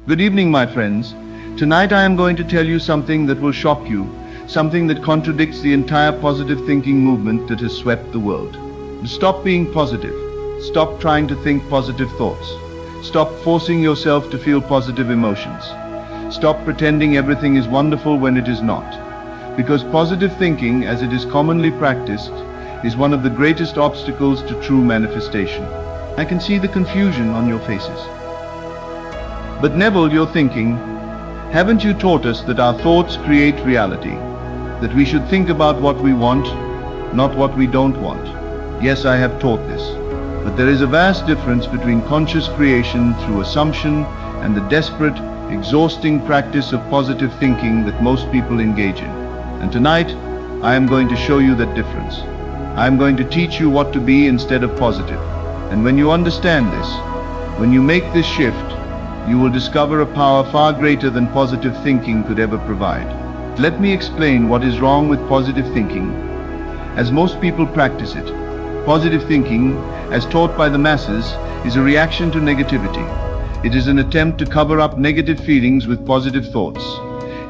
Good evening, my friends. Tonight I am going to tell you something that will shock you, something that contradicts the entire positive thinking movement that has swept the world. Stop being positive. Stop trying to think positive thoughts. Stop forcing yourself to feel positive emotions. Stop pretending everything is wonderful when it is not. Because positive thinking, as it is commonly practiced, is one of the greatest obstacles to true manifestation. I can see the confusion on your faces. But Neville, you're thinking, haven't you taught us that our thoughts create reality? That we should think about what we want, not what we don't want? Yes, I have taught this. But there is a vast difference between conscious creation through assumption and the desperate, exhausting practice of positive thinking that most people engage in. And tonight, I am going to show you that difference. I am going to teach you what to be instead of positive. And when you understand this, when you make this shift, you will discover a power far greater than positive thinking could ever provide. Let me explain what is wrong with positive thinking, as most people practice it. Positive thinking, as taught by the masses, is a reaction to negativity. It is an attempt to cover up negative feelings with positive thoughts.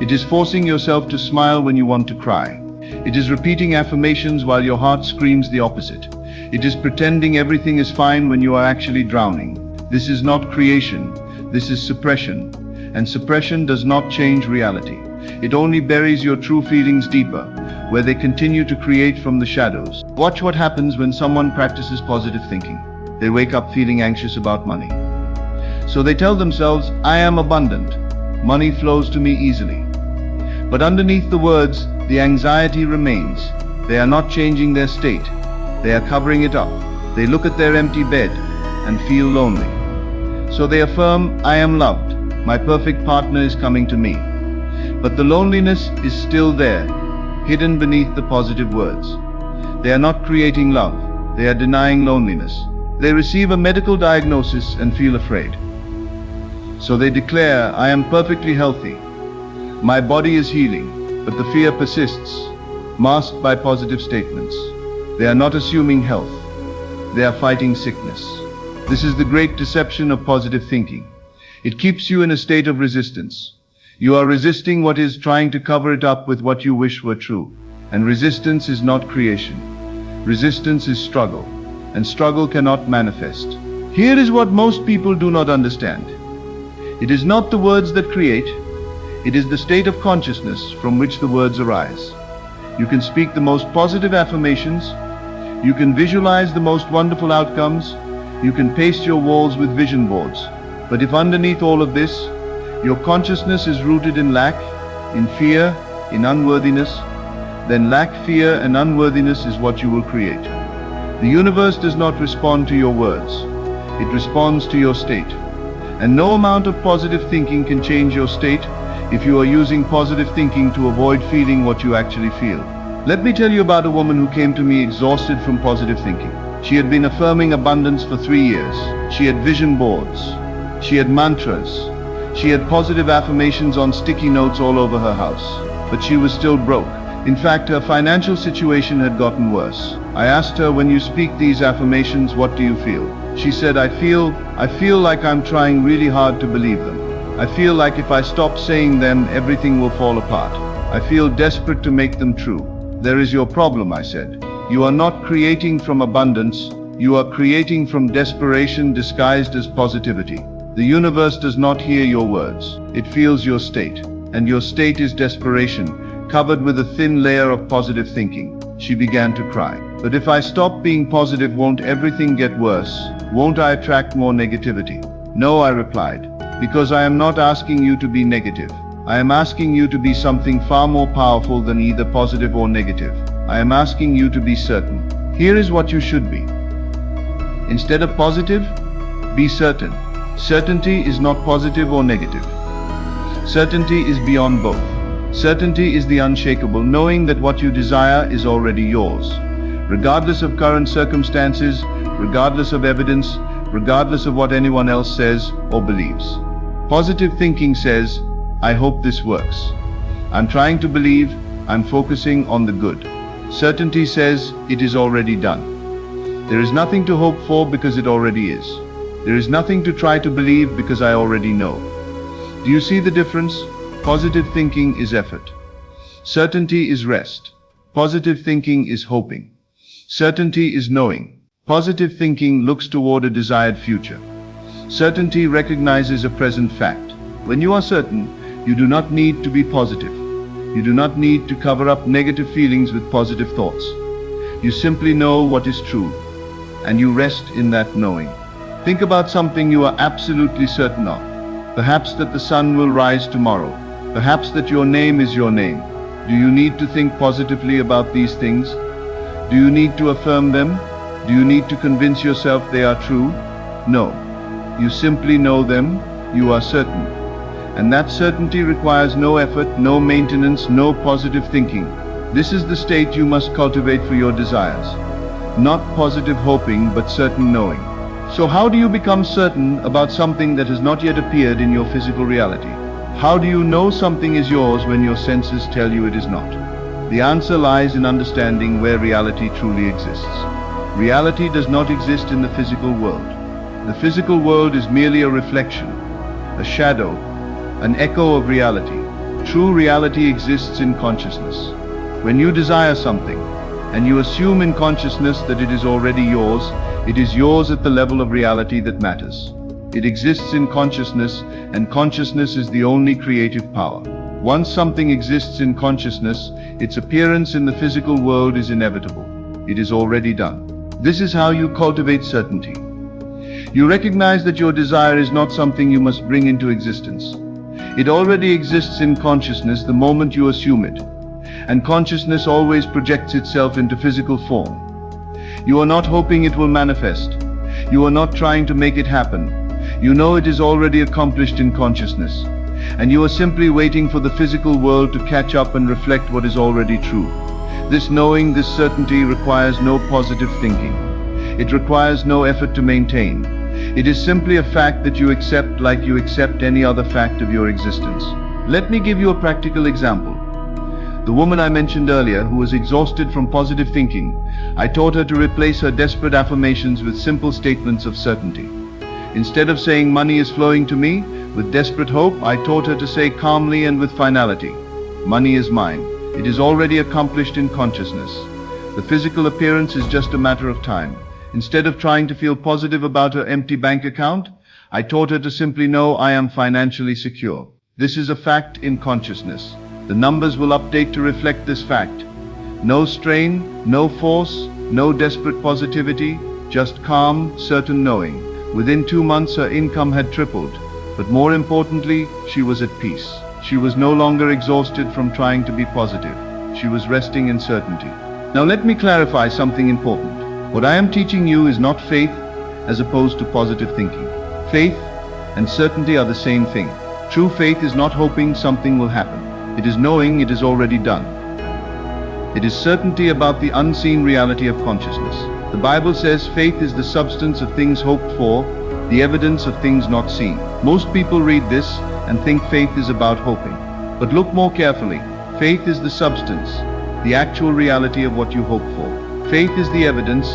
It is forcing yourself to smile when you want to cry. It is repeating affirmations while your heart screams the opposite. It is pretending everything is fine when you are actually drowning. This is not creation. This is suppression, and suppression does not change reality. It only buries your true feelings deeper, where they continue to create from the shadows. Watch what happens when someone practices positive thinking. They wake up feeling anxious about money. So they tell themselves, I am abundant. Money flows to me easily. But underneath the words, the anxiety remains. They are not changing their state. They are covering it up. They look at their empty bed and feel lonely. So they affirm, I am loved, my perfect partner is coming to me. But the loneliness is still there, hidden beneath the positive words. They are not creating love, they are denying loneliness. They receive a medical diagnosis and feel afraid. So they declare, I am perfectly healthy. My body is healing, but the fear persists, masked by positive statements. They are not assuming health, they are fighting sickness. This is the great deception of positive thinking. It keeps you in a state of resistance. You are resisting what is trying to cover it up with what you wish were true. And resistance is not creation. Resistance is struggle, and struggle cannot manifest. Here is what most people do not understand. It is not the words that create, it is the state of consciousness from which the words arise. You can speak the most positive affirmations, you can visualize the most wonderful outcomes, you can paste your walls with vision boards. But if underneath all of this, your consciousness is rooted in lack, in fear, in unworthiness, then lack, fear, and unworthiness is what you will create. The universe does not respond to your words. It responds to your state. And no amount of positive thinking can change your state if you are using positive thinking to avoid feeling what you actually feel. Let me tell you about a woman who came to me exhausted from positive thinking. She had been affirming abundance for 3 years. She had vision boards. She had mantras. She had positive affirmations on sticky notes all over her house. But she was still broke. In fact, her financial situation had gotten worse. I asked her, when you speak these affirmations, what do you feel? She said, I feel like I'm trying really hard to believe them. I feel like if I stop saying them, everything will fall apart. I feel desperate to make them true. There is your problem, I said. You are not creating from abundance, you are creating from desperation disguised as positivity. The universe does not hear your words, it feels your state. And your state is desperation, covered with a thin layer of positive thinking. She began to cry. But if I stop being positive, won't everything get worse? Won't I attract more negativity? No, I replied, because I am not asking you to be negative. I am asking you to be something far more powerful than either positive or negative. I am asking you to be certain. Here is what you should be. Instead of positive, be certain. Certainty is not positive or negative. Certainty is beyond both. Certainty is the unshakable knowing that what you desire is already yours, regardless of current circumstances, regardless of evidence, regardless of what anyone else says or believes. Positive thinking says, I hope this works. I'm trying to believe, I'm focusing on the good. Certainty says, it is already done. There is nothing to hope for because it already is. There is nothing to try to believe because I already know. Do you see the difference? Positive thinking is effort. Certainty is rest. Positive thinking is hoping. Certainty is knowing. Positive thinking looks toward a desired future. Certainty recognizes a present fact. When you are certain, you do not need to be positive. You do not need to cover up negative feelings with positive thoughts. You simply know what is true, and you rest in that knowing. Think about something you are absolutely certain of. Perhaps that the sun will rise tomorrow. Perhaps that your name is your name. Do you need to think positively about these things? Do you need to affirm them? Do you need to convince yourself they are true? No. You simply know them. You are certain. And that certainty requires no effort, no maintenance, no positive thinking. This is the state you must cultivate for your desires. Not positive hoping, but certain knowing. So how do you become certain about something that has not yet appeared in your physical reality? How do you know something is yours when your senses tell you it is not? The answer lies in understanding where reality truly exists. Reality does not exist in the physical world. The physical world is merely a reflection, a shadow, an echo of reality. True reality exists in consciousness. When you desire something, and you assume in consciousness that it is already yours, it is yours at the level of reality that matters. It exists in consciousness, and consciousness is the only creative power. Once something exists in consciousness, its appearance in the physical world is inevitable. It is already done. This is how you cultivate certainty. You recognize that your desire is not something you must bring into existence. It already exists in consciousness the moment you assume it. And consciousness always projects itself into physical form. You are not hoping it will manifest. You are not trying to make it happen. You know it is already accomplished in consciousness. And you are simply waiting for the physical world to catch up and reflect what is already true. This knowing, this certainty requires no positive thinking. It requires no effort to maintain. It is simply a fact that you accept like you accept any other fact of your existence. Let me give you a practical example. The woman I mentioned earlier, who was exhausted from positive thinking, I taught her to replace her desperate affirmations with simple statements of certainty. Instead of saying money is flowing to me, with desperate hope, I taught her to say calmly and with finality, money is mine. It is already accomplished in consciousness. The physical appearance is just a matter of time. Instead of trying to feel positive about her empty bank account, I taught her to simply know I am financially secure. This is a fact in consciousness. The numbers will update to reflect this fact. No strain, no force, no desperate positivity, just calm, certain knowing. Within 2 months her income had tripled, but more importantly, she was at peace. She was no longer exhausted from trying to be positive. She was resting in certainty. Now let me clarify something important. What I am teaching you is not faith as opposed to positive thinking. Faith and certainty are the same thing. True faith is not hoping something will happen. It is knowing it is already done. It is certainty about the unseen reality of consciousness. The Bible says faith is the substance of things hoped for, the evidence of things not seen. Most people read this and think faith is about hoping. But look more carefully. Faith is the substance, the actual reality of what you hope for. Faith is the evidence,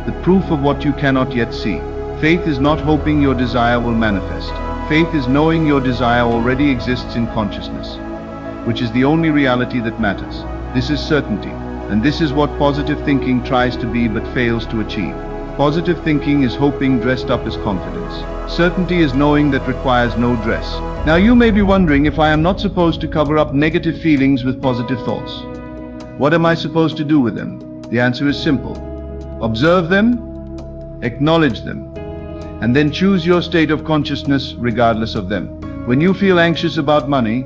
the proof of what you cannot yet see. Faith is not hoping your desire will manifest. Faith is knowing your desire already exists in consciousness, which is the only reality that matters. This is certainty, and this is what positive thinking tries to be but fails to achieve. Positive thinking is hoping dressed up as confidence. Certainty is knowing that requires no dress. Now you may be wondering if I am not supposed to cover up negative feelings with positive thoughts. What am I supposed to do with them? The answer is simple. Observe them, acknowledge them, and then choose your state of consciousness regardless of them. When you feel anxious about money,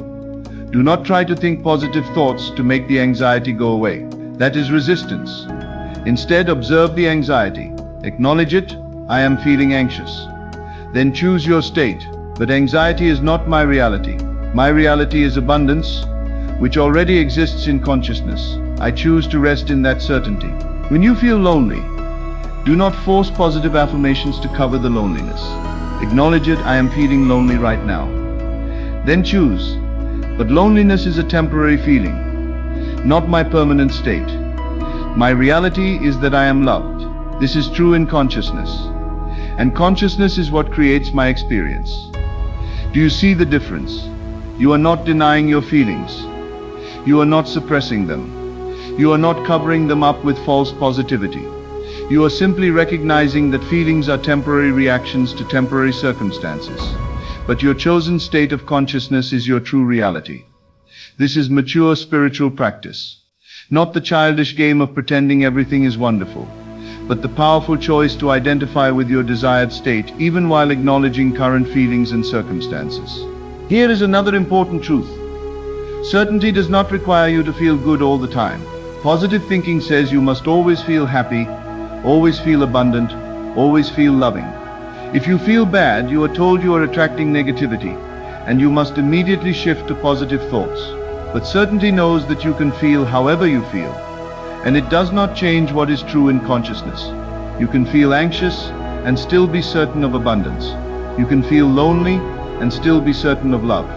do not try to think positive thoughts to make the anxiety go away. That is resistance. Instead, observe the anxiety. Acknowledge it, I am feeling anxious. Then choose your state. But anxiety is not my reality. My reality is abundance, which already exists in consciousness. I choose to rest in that certainty. When you feel lonely, do not force positive affirmations to cover the loneliness. Acknowledge it, I am feeling lonely right now. Then choose. But loneliness is a temporary feeling, not my permanent state. My reality is that I am loved. This is true in consciousness. And consciousness is what creates my experience. Do you see the difference? You are not denying your feelings. You are not suppressing them. You are not covering them up with false positivity. You are simply recognizing that feelings are temporary reactions to temporary circumstances. But your chosen state of consciousness is your true reality. This is mature spiritual practice. Not the childish game of pretending everything is wonderful, but the powerful choice to identify with your desired state even while acknowledging current feelings and circumstances. Here is another important truth. Certainty does not require you to feel good all the time. Positive thinking says you must always feel happy, always feel abundant, always feel loving. If you feel bad, you are told you are attracting negativity, and you must immediately shift to positive thoughts. But certainty knows that you can feel however you feel, and it does not change what is true in consciousness. You can feel anxious and still be certain of abundance. You can feel lonely and still be certain of love.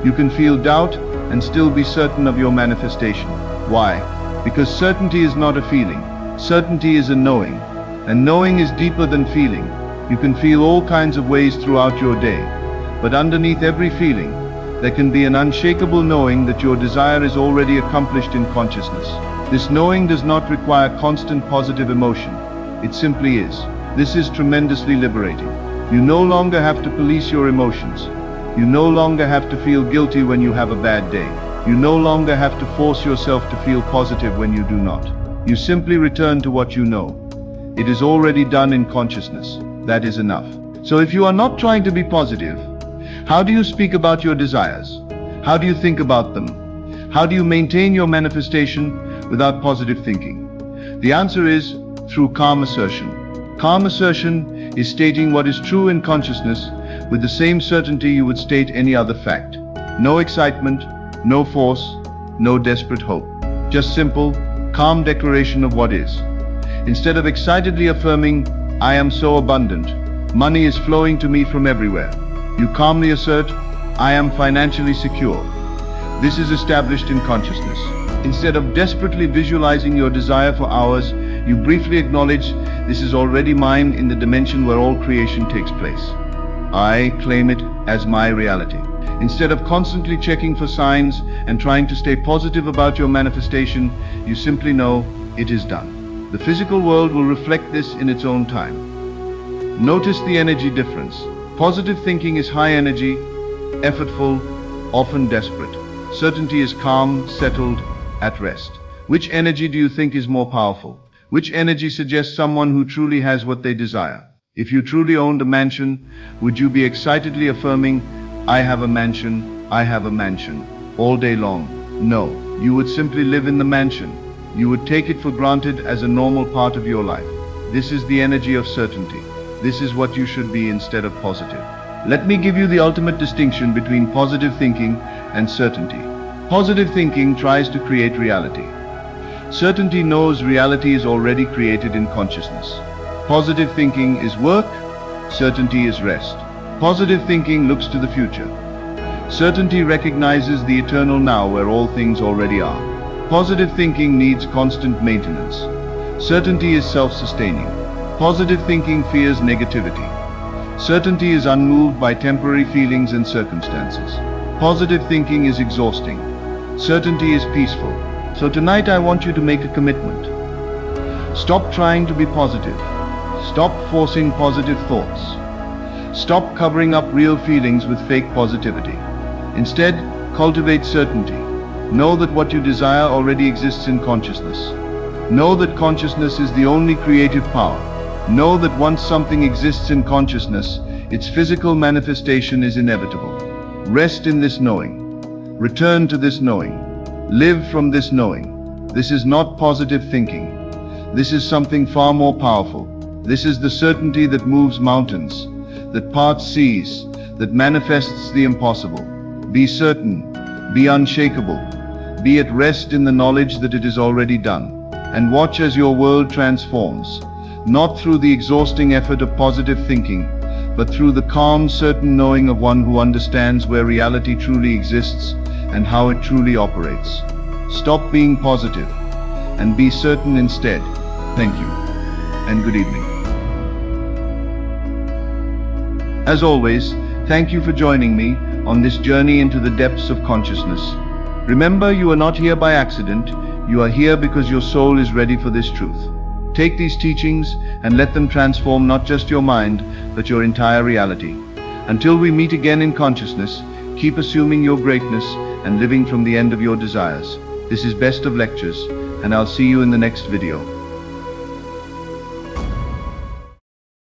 You can feel doubt and still be certain of your manifestation. Why? Because certainty is not a feeling. Certainty is a knowing, and knowing is deeper than feeling. You can feel all kinds of ways throughout your day, but underneath every feeling, there can be an unshakable knowing that your desire is already accomplished in consciousness. This knowing does not require constant positive emotion. It simply is. This is tremendously liberating. You no longer have to police your emotions. You no longer have to feel guilty when you have a bad day. You no longer have to force yourself to feel positive when you do not. You simply return to what you know. It is already done in consciousness. That is enough. So if you are not trying to be positive, how do you speak about your desires? How do you think about them? How do you maintain your manifestation without positive thinking? The answer is through calm assertion. Calm assertion is stating what is true in consciousness with the same certainty you would state any other fact. No excitement, no force, no desperate hope. Just simple, calm declaration of what is. Instead of excitedly affirming, "I am so abundant, money is flowing to me from everywhere," you calmly assert, "I am financially secure." This is established in consciousness. Instead of desperately visualizing your desire for hours, you briefly acknowledge, "This is already mine in the dimension where all creation takes place. I claim it as my reality." Instead of constantly checking for signs and trying to stay positive about your manifestation, you simply know it is done. The physical world will reflect this in its own time. Notice the energy difference. Positive thinking is high energy, effortful, often desperate. Certainty is calm, settled, at rest. Which energy do you think is more powerful? Which energy suggests someone who truly has what they desire? If you truly owned a mansion, would you be excitedly affirming, "I have a mansion, I have a mansion," all day long? No, you would simply live in the mansion. You would take it for granted as a normal part of your life. This is the energy of certainty. This is what you should be instead of positive. Let me give you the ultimate distinction between positive thinking and certainty. Positive thinking tries to create reality. Certainty knows reality is already created in consciousness. Positive thinking is work, certainty is rest. Positive thinking looks to the future. Certainty recognizes the eternal now where all things already are. Positive thinking needs constant maintenance. Certainty is self-sustaining. Positive thinking fears negativity. Certainty is unmoved by temporary feelings and circumstances. Positive thinking is exhausting. Certainty is peaceful. So tonight I want you to make a commitment. Stop trying to be positive. Stop forcing positive thoughts. Stop covering up real feelings with fake positivity. Instead, cultivate certainty. Know that what you desire already exists in consciousness. Know that consciousness is the only creative power. Know that once something exists in consciousness, its physical manifestation is inevitable. Rest in this knowing. Return to this knowing. Live from this knowing. This is not positive thinking. This is something far more powerful. This is the certainty that moves mountains, that parts seas, that manifests the impossible. Be certain. Be unshakable. Be at rest in the knowledge that it is already done. And watch as your world transforms, not through the exhausting effort of positive thinking, but through the calm, certain knowing of one who understands where reality truly exists and how it truly operates. Stop being positive and be certain instead. Thank you, and good evening. As always, thank you for joining me on this journey into the depths of consciousness. Remember, you are not here by accident. You are here because your soul is ready for this truth. Take these teachings and let them transform not just your mind, but your entire reality. Until we meet again in consciousness, keep assuming your greatness and living from the end of your desires. This is Best of Lectures, and I'll see you in the next video.